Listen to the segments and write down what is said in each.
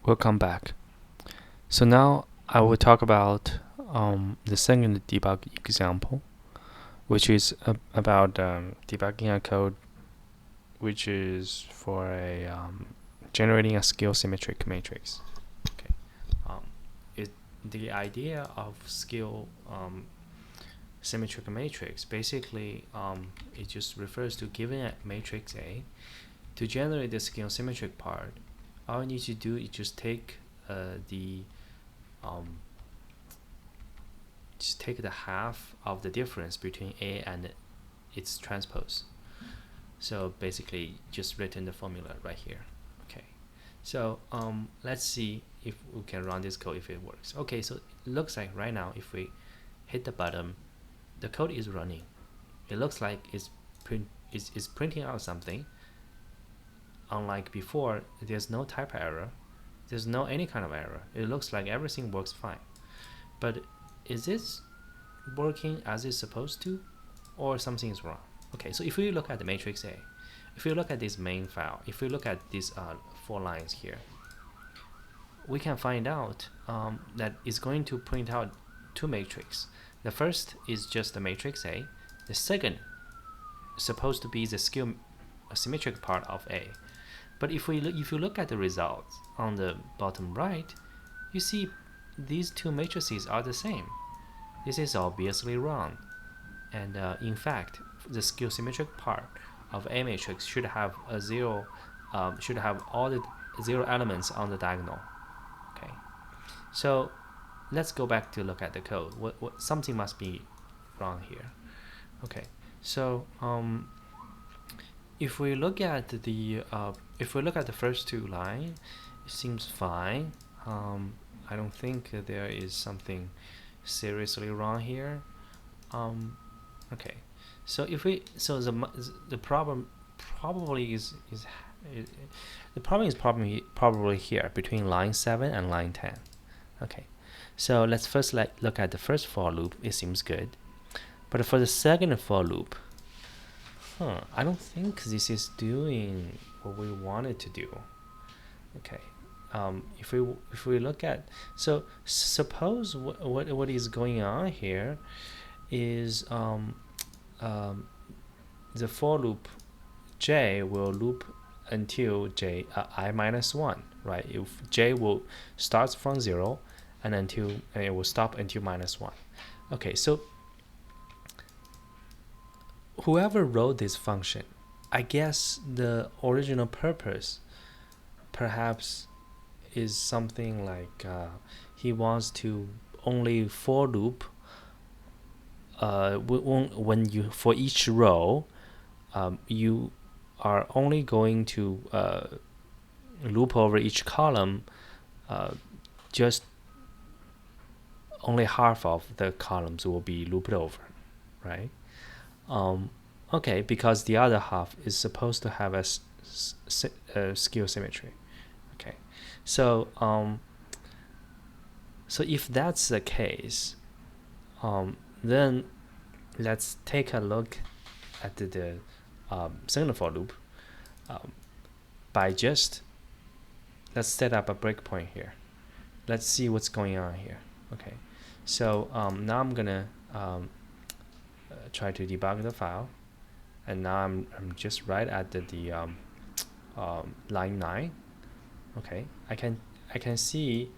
Welcome back. So now I will talk about the second debug example, which is about debugging a code which is for generating a Skew-symmetric matrix. Okay, the idea of Skew-symmetric matrix basically it just refers to giving a matrix A. To generate the Skew-symmetric part, all you need to do is just take the half of the difference between A and its transpose. So basically just written the formula right here. Okay, so let's see if we can run this code if it works. Okay, so it looks like right now if we hit the button, the code is running. It looks like it's printing out something. Unlike before, there's no type error, there's no any kind of error. It looks like everything works fine. But is this working as it's supposed to, or something is wrong? Okay, so if we look at the matrix A, if we look at this main file, if we look at these 4 lines here, we can find out that it's going to print out 2 matrices. The first is just the matrix A. The second is supposed to be the symmetric part of A. But if you look at the results on the bottom right, you see these 2 matrices are the same. This is obviously wrong. And in fact, the Skew-symmetric part of A matrix should have a 0, should have all the 0 elements on the diagonal. Okay, so let's go back to look at the code. Something must be wrong here. Okay, so if we look at the first 2 lines, it seems fine. I don't think there is something seriously wrong here. Okay, so if we the problem probably is probably here between line 7 and line 10. Okay, so let's first look at the first for loop. It seems good, but for the second for loop, I don't think this is doing what we wanted to do. Okay, if we look at, so suppose what is going on here is the for loop j will loop until I minus 1, right? If j will starts from 0 and it will stop until minus 1. Okay, so whoever wrote this function, I guess the original purpose perhaps is something like he wants to only for loop when you for each row you are only going to loop over each column, just only half of the columns will be looped over, right? Okay, because the other half is supposed to have a skew symmetry. Okay, so so if that's the case, then let's take a look at the second for loop by just let's set up a breakpoint here. Let's see what's going on here. Okay, so now I'm gonna try to debug the file, and now I'm just right at the line 9. Okay, I can see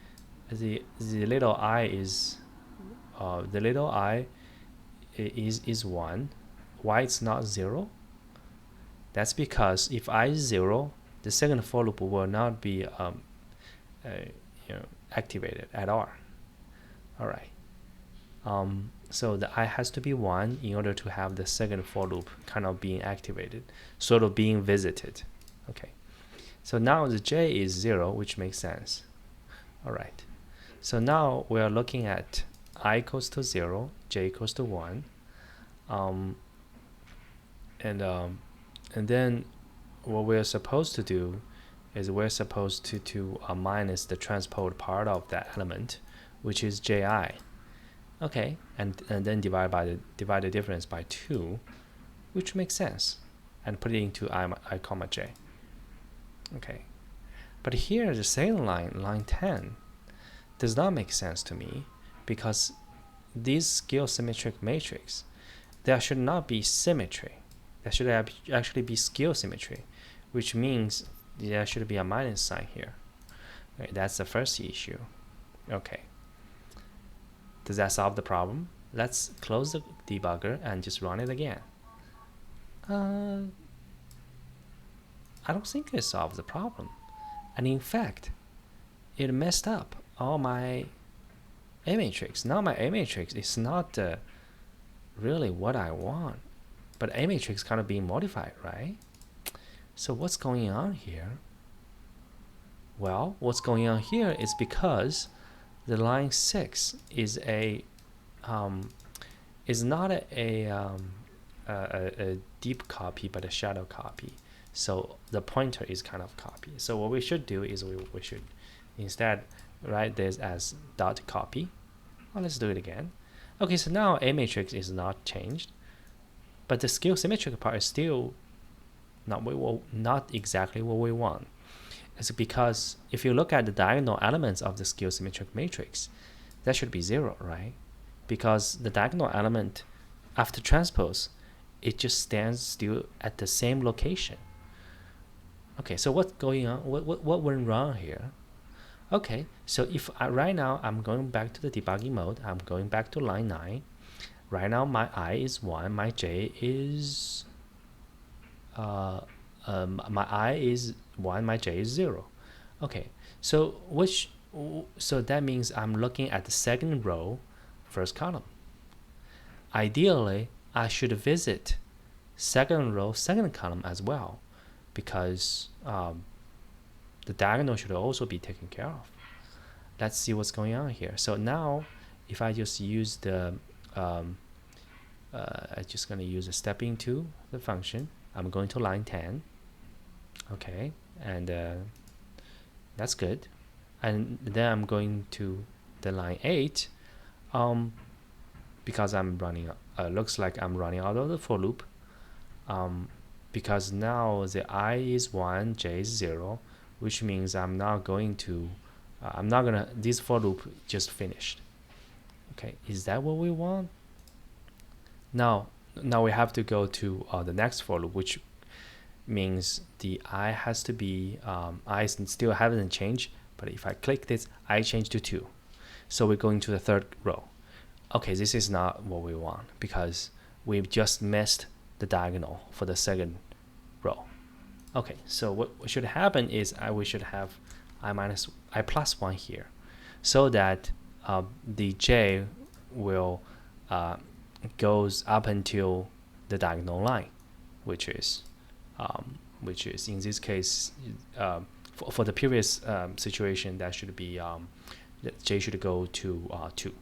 the little I is is 1. Why it's not 0? That's because if I is 0, the second for loop will not be activated at all. All right. So the I has to be 1 in order to have the second for loop kind of being activated, sort of being visited. Okay, so now the j is 0, which makes sense. All right, so now we are looking at I equals to 0, j equals to 1, and then what we're supposed to do is we're supposed to minus the transpose part of that element, which is ji. Okay, and then divide the difference by 2, which makes sense, and put it into I comma j. Okay, But here, the second line, line 10, does not make sense to me, because this Skew-symmetric matrix, there should not be symmetry. There should actually be Skew-symmetry, which means there should be a minus sign here. Right, that's the first issue. Okay. Does that solve the problem? Let's close the debugger and just run it again. I don't think it solves the problem. And in fact, it messed up all my A matrix. Now my A matrix is not really what I want, but A matrix kind of being modified, right? So what's going on here? Well, what's going on here is because the line 6 is not a deep copy, but a shadow copy. So the pointer is kind of copied. So what we should do is we should instead write this as dot copy. Well, let's do it again. Okay, so now A matrix is not changed, but the Skew-symmetric part is still not exactly what we want. It's because if you look at the diagonal elements of the Skew-symmetric matrix, that should be 0, right? Because the diagonal element after transpose, it just stands still at the same location. Okay, so what's going on? What went wrong here? Okay, so if right now I'm going back to the debugging mode, I'm going back to line 9. Right now my I is 1, my J is my I is 1, my J is 0. Okay, so that means I'm looking at the second row, first column. Ideally, I should visit second row, second column as well, because the diagonal should also be taken care of. Let's see what's going on here. So now, if I just use the, I'm just going to use a stepping to the function. I'm going to line 10. Okay, and that's good. And then I'm going to the line 8, because I'm running, looks like I'm running out of the for loop. Because now the I is 1, J is 0, which means I'm not gonna, this for loop just finished. Okay, is that what we want? Now we have to go to the next for loop, which means the I has to be, I still haven't changed, but if I click this, I change to 2. So we're going to the third row. Okay, this is not what we want, because we've just missed the diagonal for the second row. Okay, so what should happen is we should have I plus 1 here, so that the J will goes up until the diagonal line, which is in this case, for the previous situation, that should be J should go to 2.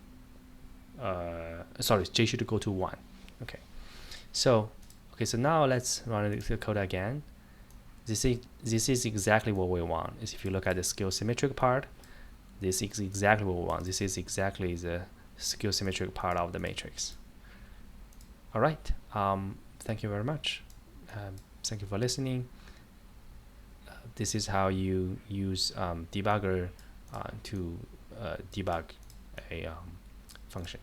Sorry, J should go to 1. Okay, so now let's run the code again. This is exactly what we want. If you look at the Skew-symmetric part, this is exactly what we want. This is exactly the Skew-symmetric part of the matrix. All right. Thank you very much. Thank you for listening. This is how you use debugger to debug a function.